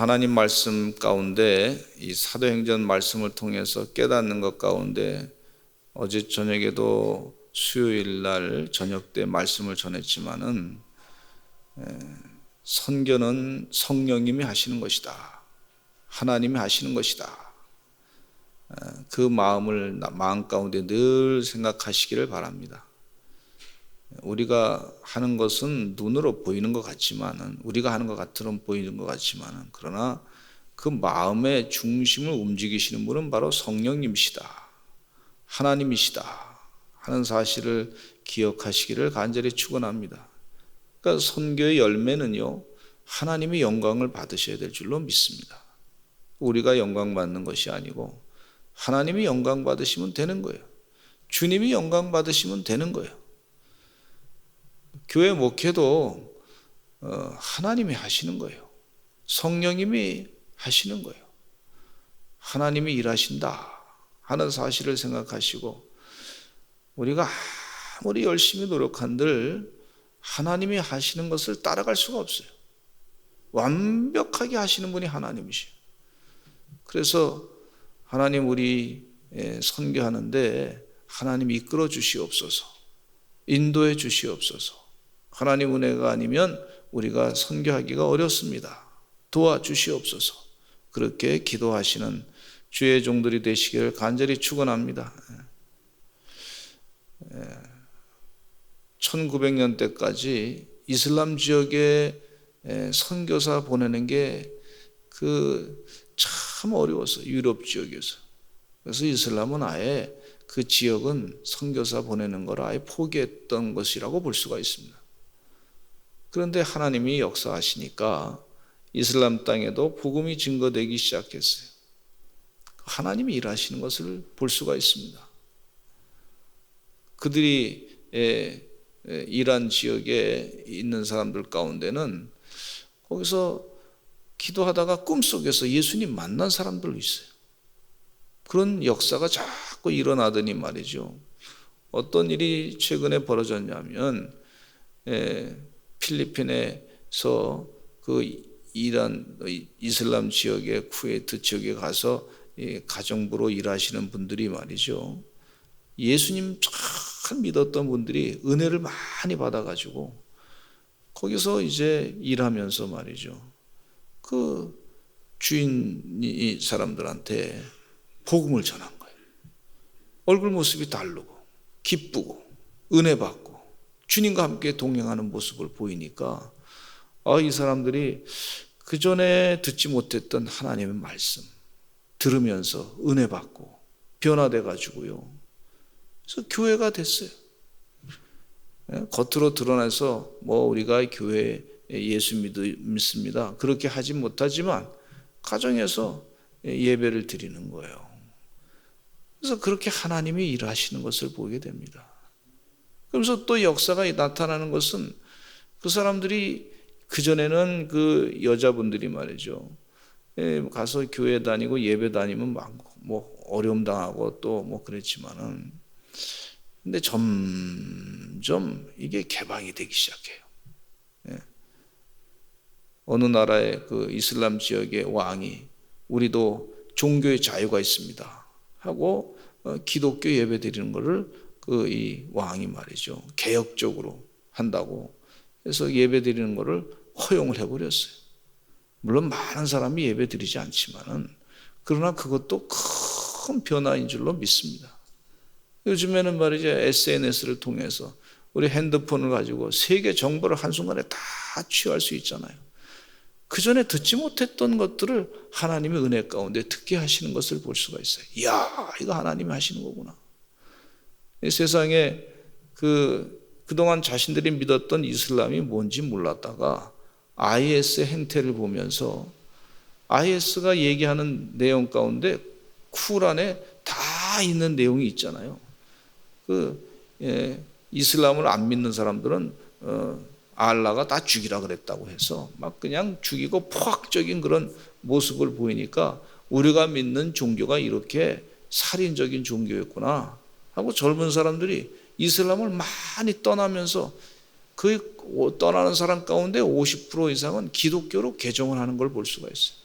하나님 말씀 가운데 이 사도행전 말씀을 통해서 깨닫는 것 가운데 어제 저녁에도 수요일 날 저녁 때 말씀을 전했지만은 선교는 성령님이 하시는 것이다. 하나님이 하시는 것이다. 그 마음을 마음 가운데 늘 생각하시기를 바랍니다. 우리가 하는 것은 눈으로 보이는 것 같지만은, 우리가 하는 것 같으면 보이는 것 같지만은, 그러나 그 마음의 중심을 움직이시는 분은 바로 성령님이시다, 하나님이시다 하는 사실을 기억하시기를 간절히 축원합니다. 그러니까 선교의 열매는요, 하나님이 영광을 받으셔야 될 줄로 믿습니다. 우리가 영광 받는 것이 아니고 하나님이 영광 받으시면 되는 거예요. 주님이 영광 받으시면 되는 거예요. 교회 목회도 하나님이 하시는 거예요. 성령님이 하시는 거예요. 하나님이 일하신다 하는 사실을 생각하시고, 우리가 아무리 열심히 노력한들 하나님이 하시는 것을 따라갈 수가 없어요. 완벽하게 하시는 분이 하나님이시에요. 그래서 하나님 우리 선교하는데 하나님 이끌어 주시옵소서, 인도해 주시옵소서. 하나님 은혜가 아니면 우리가 선교하기가 어렵습니다. 도와주시옵소서. 그렇게 기도하시는 주의 종들이 되시기를 간절히 축원합니다. 1900년대까지 이슬람 지역에 선교사 보내는 게 참 어려웠어요. 유럽 지역에서. 그래서 이슬람은 아예 그 지역은 선교사 보내는 걸 아예 포기했던 것이라고 볼 수가 있습니다. 그런데 하나님이 역사하시니까 이슬람 땅에도 복음이 증거되기 시작했어요. 하나님이 일하시는 것을 볼 수가 있습니다. 그들이 이란 지역에 있는 사람들 가운데는 거기서 기도하다가 꿈속에서 예수님 만난 사람들도 있어요. 그런 역사가 자꾸 일어나더니 말이죠. 어떤 일이 최근에 벌어졌냐면 필리핀에서 그 이란 이슬람 지역의 쿠웨이트 지역에 가서 가정부로 일하시는 분들이 말이죠. 예수님 참 믿었던 분들이 은혜를 많이 받아가지고 거기서 이제 일하면서 말이죠. 그 주인이 사람들한테 복음을 전한 거예요. 얼굴 모습이 다르고 기쁘고 은혜 받고 주님과 함께 동행하는 모습을 보이니까 이 사람들이 그 전에 듣지 못했던 하나님의 말씀 들으면서 은혜 받고 변화돼 가지고요. 그래서 교회가 됐어요. 겉으로 드러나서 우리가 교회에 예수 믿습니다 그렇게 하지 못하지만 가정에서 예배를 드리는 거예요. 그래서 그렇게 하나님이 일하시는 것을 보게 됩니다. 그러면서 또 역사가 나타나는 것은 그 사람들이 그전에는 그 여자분들이 말이죠, 가서 교회 다니고 예배 다니면 어려움 당하고 또 그랬지만은, 근데 점점 이게 개방이 되기 시작해요. 어느 나라의 그 이슬람 지역의 왕이 우리도 종교의 자유가 있습니다 하고 기독교 예배 드리는 것을 이 왕이 말이죠, 개혁적으로 한다고 해서 예배 드리는 것을 허용을 해버렸어요. 물론 많은 사람이 예배 드리지 않지만은, 그러나 그것도 큰 변화인 줄로 믿습니다. 요즘에는 말이죠, SNS를 통해서 우리 핸드폰을 가지고 세계 정보를 한순간에 다 취할 수 있잖아요. 그 전에 듣지 못했던 것들을 하나님의 은혜 가운데 듣게 하시는 것을 볼 수가 있어요. 이야, 이거 하나님이 하시는 거구나. 이 세상에 그동안 자신들이 믿었던 이슬람이 뭔지 몰랐다가 IS의 행태를 보면서 IS가 얘기하는 내용 가운데 쿠란에 다 있는 내용이 있잖아요. 이슬람을 안 믿는 사람들은 알라가 다 죽이라 그랬다고 해서 막 그냥 죽이고 포악적인 그런 모습을 보이니까 우리가 믿는 종교가 이렇게 살인적인 종교였구나 하고 젊은 사람들이 이슬람을 많이 떠나면서 그 떠나는 사람 가운데 50% 이상은 기독교로 개종을 하는 걸 볼 수가 있어요.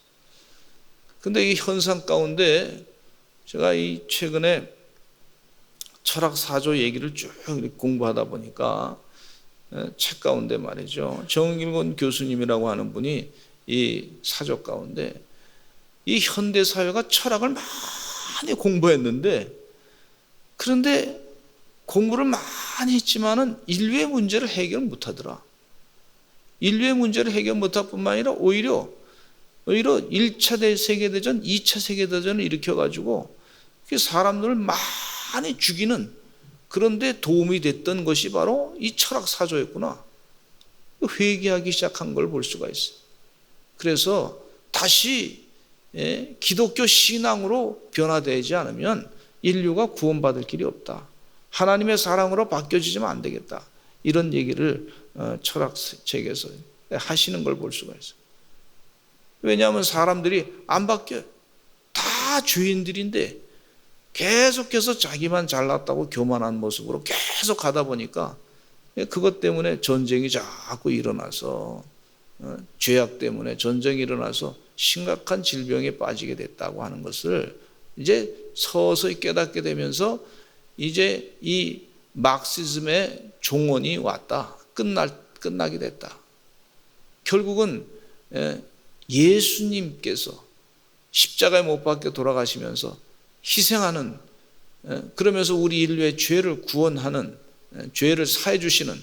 근데 이 현상 가운데 제가 이 최근에 철학 사조 얘기를 쭉 공부하다 보니까 책 가운데 말이죠. 정일권 교수님이라고 하는 분이 이 사조 가운데 이 현대 사회가 철학을 많이 공부했는데, 그런데 공부를 많이 했지만은 인류의 문제를 해결 못하더라. 인류의 문제를 해결 못할 뿐만 아니라 오히려 1차 세계대전, 2차 세계대전을 일으켜가지고 사람들을 많이 죽이는, 그런데 도움이 됐던 것이 바로 이 철학 사조였구나. 회개하기 시작한 걸 볼 수가 있어요. 그래서 다시 기독교 신앙으로 변화되지 않으면 인류가 구원받을 길이 없다. 하나님의 사랑으로 바뀌어지면 안 되겠다. 이런 얘기를 철학책에서 하시는 걸 볼 수가 있어요. 왜냐하면 사람들이 안 바뀌어요. 다 죄인들인데 계속해서 자기만 잘났다고 교만한 모습으로 계속 가다 보니까 그것 때문에 전쟁이 자꾸 일어나서, 죄악 때문에 전쟁이 일어나서 심각한 질병에 빠지게 됐다고 하는 것을 이제 서서히 깨닫게 되면서 이제 이 막시즘의 종언이 왔다. 끝나게 됐다. 결국은 예수님께서 십자가에 못 박혀 돌아가시면서 희생하는, 그러면서 우리 인류의 죄를 구원하는, 죄를 사해 주시는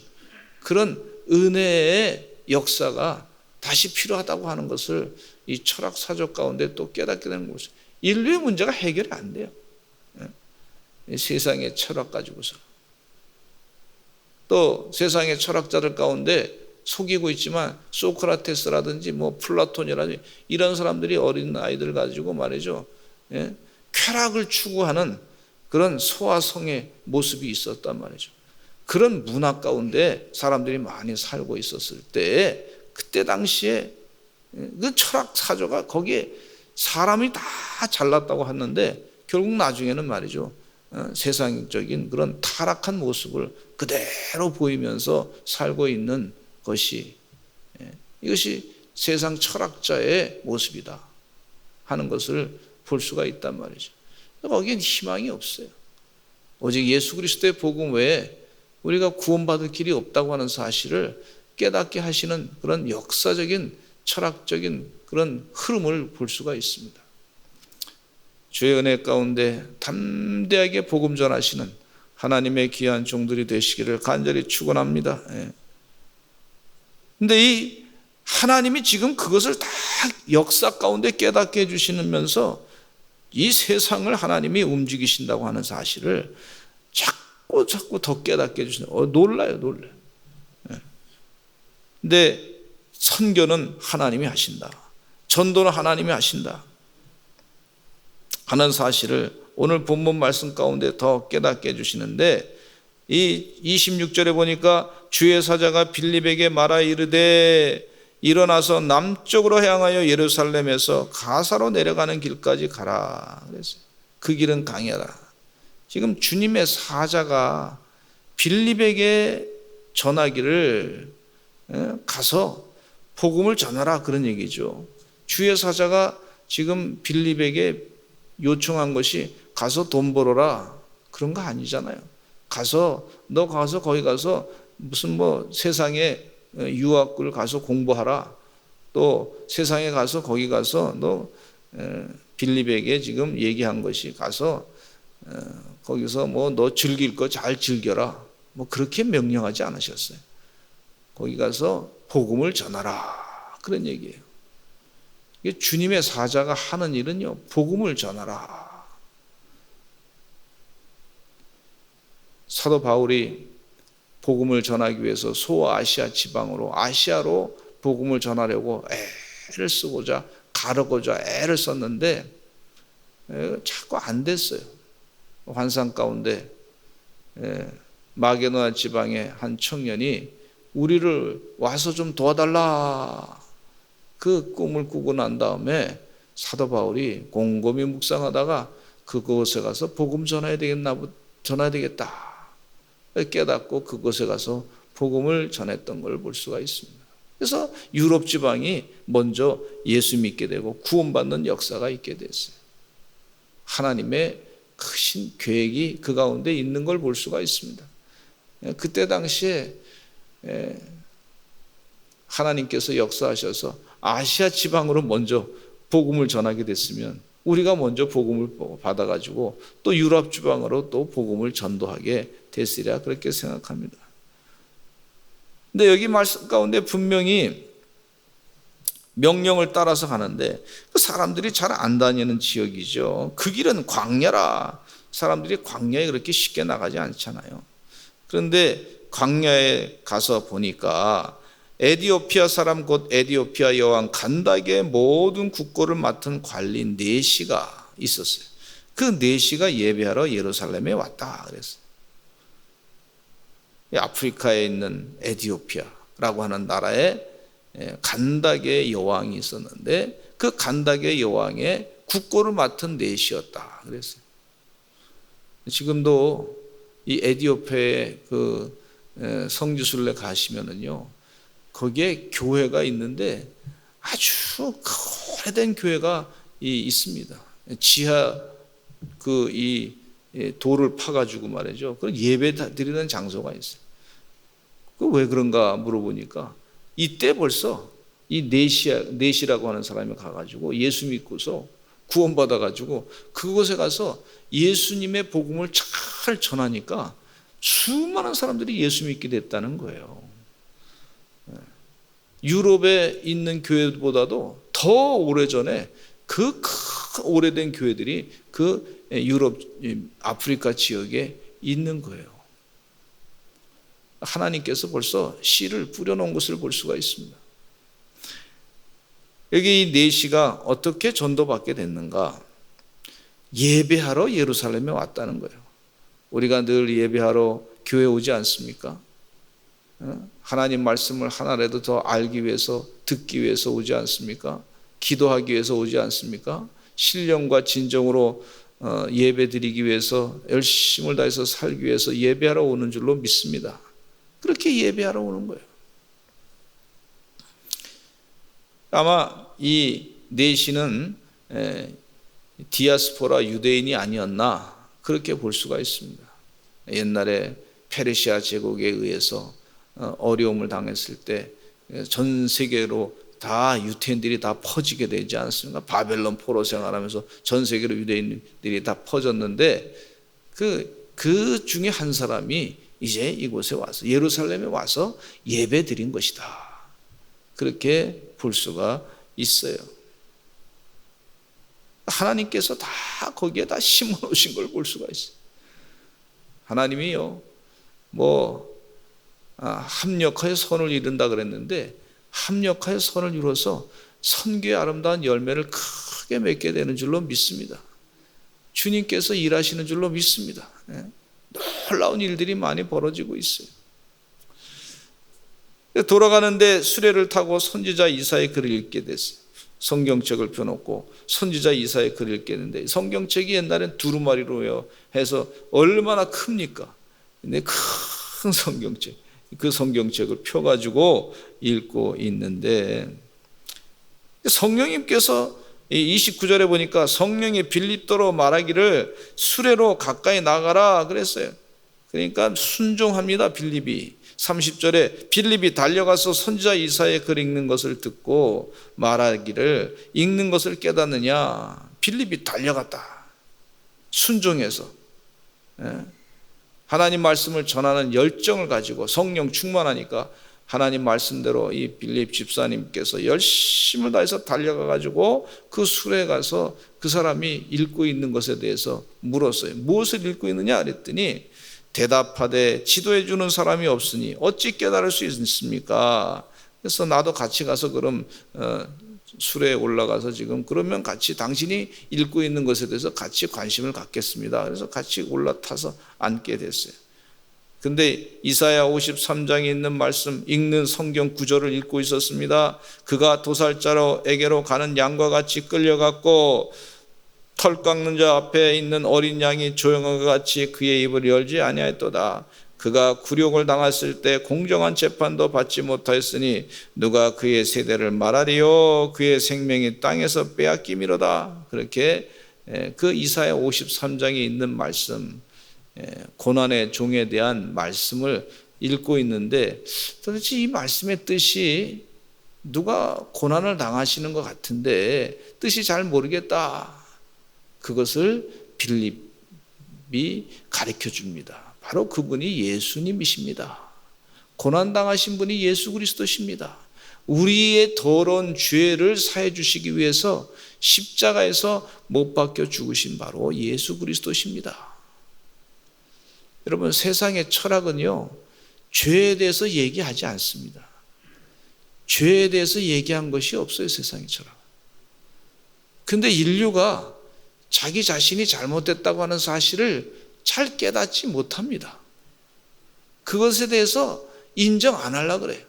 그런 은혜의 역사가 다시 필요하다고 하는 것을 이 철학 사조 가운데 또 깨닫게 되는 것이죠. 인류의 문제가 해결이 안 돼요. 세상의 철학 가지고서. 또 세상의 철학자들 가운데 속이고 있지만 소크라테스라든지 뭐 플라톤이라든지 이런 사람들이 어린 아이들 가지고 말이죠, 쾌락을 추구하는 그런 소아성의 모습이 있었단 말이죠. 그런 문화 가운데 사람들이 많이 살고 있었을 때, 그때 당시에 그 철학 사조가 거기에 사람이 다 잘났다고 했는데 결국 나중에는 말이죠, 세상적인 그런 타락한 모습을 그대로 보이면서 살고 있는 것이, 이것이 세상 철학자의 모습이다 하는 것을 볼 수가 있단 말이죠. 거기엔 희망이 없어요. 오직 예수 그리스도의 복음 외에 우리가 구원받을 길이 없다고 하는 사실을 깨닫게 하시는 그런 역사적인 철학적인 그런 흐름을 볼 수가 있습니다. 주의 은혜 가운데 담대하게 복음 전하시는 하나님의 귀한 종들이 되시기를 간절히 축원합니다. 근데 이 하나님이 지금 그것을 다 역사 가운데 깨닫게 해주시면서 이 세상을 하나님이 움직이신다고 하는 사실을 자꾸 더 깨닫게 해주시는, 놀라요. 근데 선교는 하나님이 하신다. 전도는 하나님이 하신다 하는 사실을 오늘 본문 말씀 가운데 더 깨닫게 해주시는데, 이 26절에 보니까 주의 사자가 빌립에게 말하 이르되 일어나서 남쪽으로 향하여 예루살렘에서 가사로 내려가는 길까지 가라 그랬어요. 그 길은 강야라. 지금 주님의 사자가 빌립에게 전하기를, 가서 복음을 전하라 그런 얘기죠. 주의 사자가 지금 빌립에게 요청한 것이 가서 돈 벌어라 그런 거 아니잖아요. 너 가서 거기 가서 무슨 뭐 세상에 유학을 가서 공부하라. 또 세상에 가서 거기 가서 너 빌립에게 지금 얘기한 것이 가서 거기서 뭐 너 즐길 거 잘 즐겨라. 뭐 그렇게 명령하지 않으셨어요. 거기 가서 복음을 전하라 그런 얘기예요. 이게 주님의 사자가 하는 일은요, 복음을 전하라. 사도 바울이 복음을 전하기 위해서 소아시아 지방으로, 아시아로 복음을 전하려고 애를 쓰고자 가르고자 애를 썼는데 자꾸 안 됐어요. 환상 가운데 마게도나 지방의 한 청년이 우리를 와서 좀 도와달라 그 꿈을 꾸고 난 다음에 사도 바울이 곰곰이 묵상하다가 그곳에 가서 복음 전해야 되겠다 깨닫고 그곳에 가서 복음을 전했던 걸 볼 수가 있습니다. 그래서 유럽 지방이 먼저 예수 믿게 되고 구원받는 역사가 있게 됐어요. 하나님의 크신 계획이 그 가운데 있는 걸 볼 수가 있습니다. 그때 당시에 하나님께서 역사하셔서 아시아 지방으로 먼저 복음을 전하게 됐으면 우리가 먼저 복음을 받아가지고 또 유럽 지방으로 또 복음을 전도하게 됐으리라 그렇게 생각합니다. 근데 여기 말씀 가운데 분명히 명령을 따라서 가는데 그 사람들이 잘 안 다니는 지역이죠. 그 길은 광야라. 사람들이 광야에 그렇게 쉽게 나가지 않잖아요. 그런데 광야에 가서 보니까 에디오피아 사람 곧 에디오피아 여왕 간닥의 모든 국고를 맡은 관리 네시가 있었어요. 그 네시가 예배하러 예루살렘에 왔다 그랬어요. 아프리카에 있는 에디오피아라고 하는 나라에 간닥의 여왕이 있었는데 그 간닥의 여왕의 국고를 맡은 네시였다 그랬어요. 지금도 이 에디오피아의 그 성지순례 가시면은요, 거기에 교회가 있는데 아주 오래된 교회가 있습니다. 지하 이 돌을 파가지고 말이죠. 그 예배 드리는 장소가 있어요. 그 왜 그런가 물어보니까 이때 벌써 이 네시라고 하는 사람이 가가지고 예수 믿고서 구원받아가지고 그곳에 가서 예수님의 복음을 잘 전하니까 수많은 사람들이 예수 믿게 됐다는 거예요. 유럽에 있는 교회보다도 더 오래전에 그 오래된 교회들이 그 유럽, 아프리카 지역에 있는 거예요. 하나님께서 벌써 씨를 뿌려놓은 것을 볼 수가 있습니다. 여기 이 네시가 어떻게 전도받게 됐는가? 예배하러 예루살렘에 왔다는 거예요. 우리가 늘 예배하러 교회 오지 않습니까? 하나님 말씀을 하나라도 더 알기 위해서, 듣기 위해서 오지 않습니까? 기도하기 위해서 오지 않습니까? 신령과 진정으로 예배 드리기 위해서, 열심을 다해서 살기 위해서 예배하러 오는 줄로 믿습니다. 그렇게 예배하러 오는 거예요. 아마 이 네시는 디아스포라 유대인이 아니었나 그렇게 볼 수가 있습니다. 옛날에 페르시아 제국에 의해서 어려움을 당했을 때 전 세계로 다 유태인들이 다 퍼지게 되지 않습니까? 바벨론 포로 생활하면서 전 세계로 유대인들이 다 퍼졌는데 그 중에 한 사람이 이제 이곳에 와서 예루살렘에 와서 예배 드린 것이다. 그렇게 볼 수가 있어요. 하나님께서 다 거기에 다 심어 놓으신 걸 볼 수가 있어요. 하나님이요, 합력하여 선을 이룬다 그랬는데 합력하여 선을 이루어서 선교의 아름다운 열매를 크게 맺게 되는 줄로 믿습니다. 주님께서 일하시는 줄로 믿습니다. 놀라운 일들이 많이 벌어지고 있어요. 돌아가는데 수레를 타고 선지자 이사야의 글을 읽게 됐어요. 성경책을 펴놓고 선지자 이사야의 글을 읽게 했는데 성경책이 옛날엔 두루마리로 해서 얼마나 큽니까? 근데 큰 성경책, 그 성경책을 펴가지고 읽고 있는데 성령님께서 29절에 보니까 성령이 빌립도로 말하기를 수레로 가까이 나가라 그랬어요. 그러니까 순종합니다. 빌립이 30절에 빌립이 달려가서 선지자 이사야의 글 읽는 것을 듣고 말하기를 읽는 것을 깨닫느냐. 빌립이 달려갔다. 순종해서 하나님 말씀을 전하는 열정을 가지고 성령 충만하니까 하나님 말씀대로 이 빌립 집사님께서 열심을 다해서 달려가가지고 그 수레에 가서 그 사람이 읽고 있는 것에 대해서 물었어요. 무엇을 읽고 있느냐 그랬더니 대답하되 지도해 주는 사람이 없으니 어찌 깨달을 수 있습니까? 그래서 나도 같이 가서 그럼 수레에 올라가서 지금 그러면 같이 당신이 읽고 있는 것에 대해서 같이 관심을 갖겠습니다. 그래서 같이 올라타서 앉게 됐어요. 근데 이사야 53장에 있는 말씀 읽는 성경 구절을 읽고 있었습니다. 그가 도살자로에게로 가는 양과 같이 끌려갔고 털 깎는 자 앞에 있는 어린 양이 조용한 것 같이 그의 입을 열지 아니하였도다. 그가 굴욕을 당했을 때 공정한 재판도 받지 못하였으니 누가 그의 세대를 말하리요. 그의 생명이 땅에서 빼앗김이로다. 그렇게 그 이사야 53장에 있는 말씀, 고난의 종에 대한 말씀을 읽고 있는데, 도대체 이 말씀의 뜻이 누가 고난을 당하시는 것 같은데 뜻이 잘 모르겠다. 그것을 빌립이 가르쳐 줍니다. 바로 그분이 예수님이십니다. 고난당하신 분이 예수 그리스도십니다. 우리의 더러운 죄를 사해 주시기 위해서 십자가에서 못 박혀 죽으신 바로 예수 그리스도십니다. 여러분, 세상의 철학은요, 죄에 대해서 얘기하지 않습니다. 죄에 대해서 얘기한 것이 없어요, 세상의 철학. 근데 인류가 자기 자신이 잘못됐다고 하는 사실을 잘 깨닫지 못합니다. 그것에 대해서 인정 안 하려고 그래요.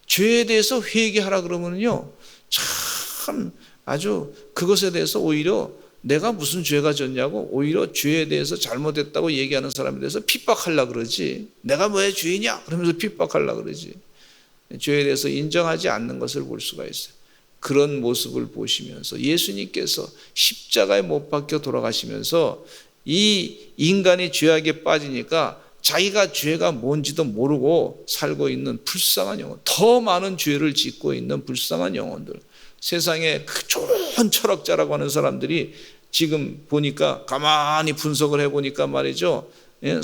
죄에 대해서 회개하라 그러면요, 참 아주 그것에 대해서 오히려 내가 무슨 죄가 졌냐고 오히려 죄에 대해서 잘못했다고 얘기하는 사람에 대해서 핍박하려고 그러지. 내가 왜 죄이냐? 그러면서 핍박하려고 그러지. 죄에 대해서 인정하지 않는 것을 볼 수가 있어요. 그런 모습을 보시면서 예수님께서 십자가에 못 박혀 돌아가시면서 이 인간이 죄악에 빠지니까 자기가 죄가 뭔지도 모르고 살고 있는 불쌍한 영혼, 더 많은 죄를 짓고 있는 불쌍한 영혼들, 세상에 그 좋은 철학자라고 하는 사람들이 지금 보니까 가만히 분석을 해보니까 말이죠,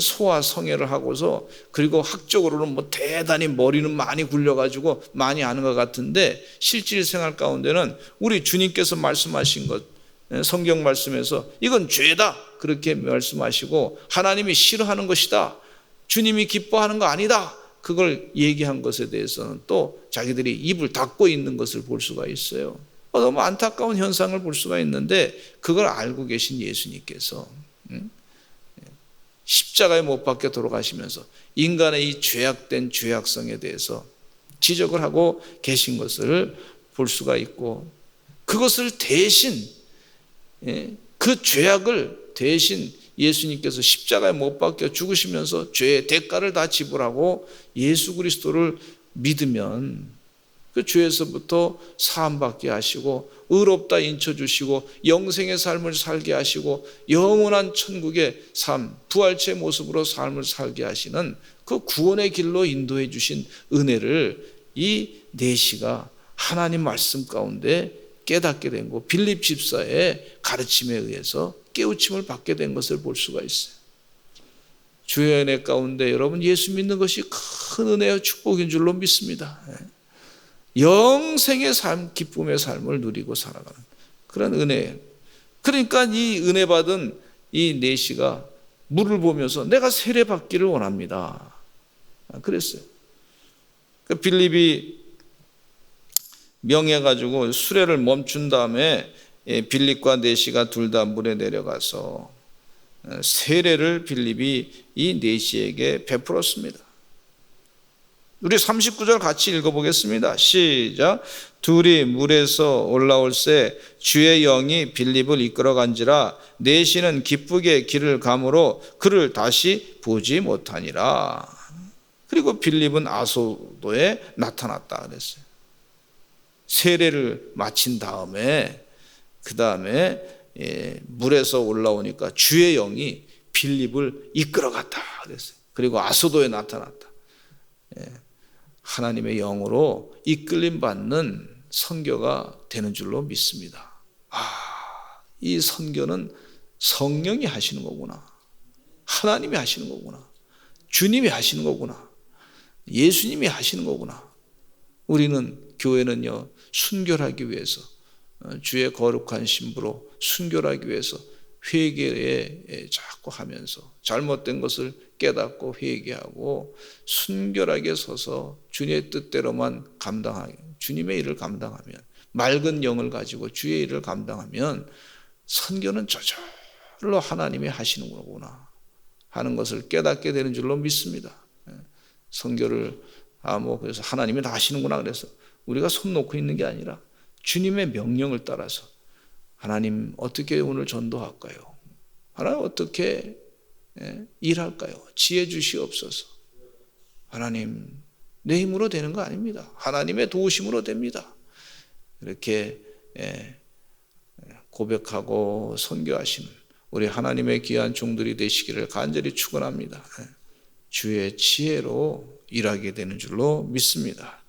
소아성애를 하고서 그리고 학적으로는 뭐 대단히 머리는 많이 굴려가지고 많이 아는 것 같은데 실질 생활 가운데는 우리 주님께서 말씀하신 것, 성경 말씀에서 이건 죄다 그렇게 말씀하시고 하나님이 싫어하는 것이다, 주님이 기뻐하는 거 아니다, 그걸 얘기한 것에 대해서는 또 자기들이 입을 닫고 있는 것을 볼 수가 있어요. 너무 안타까운 현상을 볼 수가 있는데 그걸 알고 계신 예수님께서 십자가에 못 박혀 돌아가시면서 인간의 이 죄악된 죄악성에 대해서 지적을 하고 계신 것을 볼 수가 있고, 그것을 대신, 그 죄악을 대신 예수님께서 십자가에 못 박혀 죽으시면서 죄의 대가를 다 지불하고 예수 그리스도를 믿으면 그 죄에서부터 사함받게 하시고 의롭다 인쳐주시고 영생의 삶을 살게 하시고 영원한 천국의 삶, 부활체의 모습으로 삶을 살게 하시는 그 구원의 길로 인도해 주신 은혜를 이 내시가 하나님 말씀 가운데 깨닫게 된 거, 빌립 집사의 가르침에 의해서 깨우침을 받게 된 것을 볼 수가 있어요. 주의 은혜 가운데 여러분 예수 믿는 것이 큰 은혜와 축복인 줄로 믿습니다. 영생의 삶, 기쁨의 삶을 누리고 살아가는 그런 은혜. 그러니까 이 은혜 받은 이 내시가 물을 보면서 내가 세례 받기를 원합니다. 그랬어요. 빌립이 명해가지고 수레를 멈춘 다음에 빌립과 내시가 둘 다 물에 내려가서 세례를 빌립이 이 내시에게 베풀었습니다. 우리 39절 같이 읽어보겠습니다. 시작. 둘이 물에서 올라올새 주의 영이 빌립을 이끌어간지라 내시는 기쁘게 길을 가므로 그를 다시 보지 못하니라. 그리고 빌립은 아소도에 나타났다 그랬어요. 세례를 마친 다음에 그 다음에 물에서 올라오니까 주의 영이 빌립을 이끌어갔다 그랬어요. 그리고 아소도에 나타났다. 하나님의 영으로 이끌림 받는 선교가 되는 줄로 믿습니다. 이 선교는 성령이 하시는 거구나. 하나님이 하시는 거구나. 주님이 하시는 거구나. 예수님이 하시는 거구나. 우리는 교회는요, 순결하기 위해서 주의 거룩한 신부로 순결하기 위해서 회개에 자꾸 하면서 잘못된 것을 깨닫고 회개하고 순결하게 서서 주님의 뜻대로만 감당하게, 주님의 일을 감당하면, 맑은 영을 가지고 주의 일을 감당하면 선교는 저절로 하나님이 하시는 거구나 하는 것을 깨닫게 되는 줄로 믿습니다. 선교를 그래서 하나님이 다 하시는구나 그래서 우리가 손 놓고 있는 게 아니라 주님의 명령을 따라서 하나님 어떻게 오늘 전도할까요? 하나님 어떻게 일할까요? 지혜 주시옵소서. 하나님, 내 힘으로 되는 거 아닙니다. 하나님의 도우심으로 됩니다. 이렇게 고백하고 선교하시는 우리 하나님의 귀한 종들이 되시기를 간절히 축원합니다. 주의 지혜로 일하게 되는 줄로 믿습니다.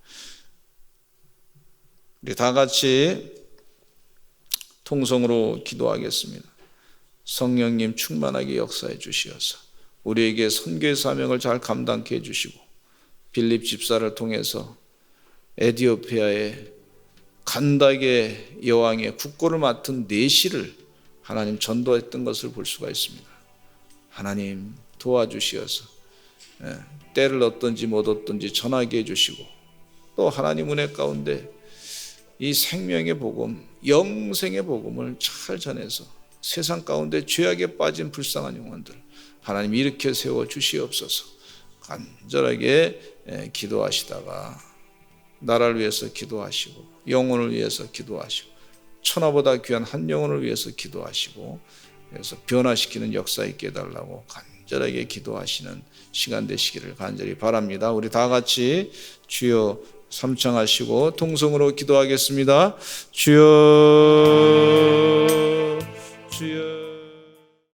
우리 다 같이 통성으로 기도하겠습니다. 성령님 충만하게 역사해 주시어서 우리에게 선교의 사명을 잘 감당케 해주시고 빌립 집사를 통해서 에티오피아의 간닥의 여왕의 국고를 맡은 내시를 하나님 전도했던 것을 볼 수가 있습니다. 하나님 도와주시어서 때를 얻든지 못 얻든지 전하게 해주시고 또 하나님 은혜 가운데 이 생명의 복음, 영생의 복음을 잘 전해서 세상 가운데 죄악에 빠진 불쌍한 영혼들 하나님 일으켜 세워 주시옵소서. 간절하게 기도하시다가 나라를 위해서 기도하시고 영혼을 위해서 기도하시고 천하보다 귀한 한 영혼을 위해서 기도하시고 그래서 변화시키는 역사 있게 해달라고 간절하게 기도하시는 시간 되시기를 간절히 바랍니다. 우리 다 같이 주여 삼창하시고 통성으로 기도하겠습니다. 주여 주여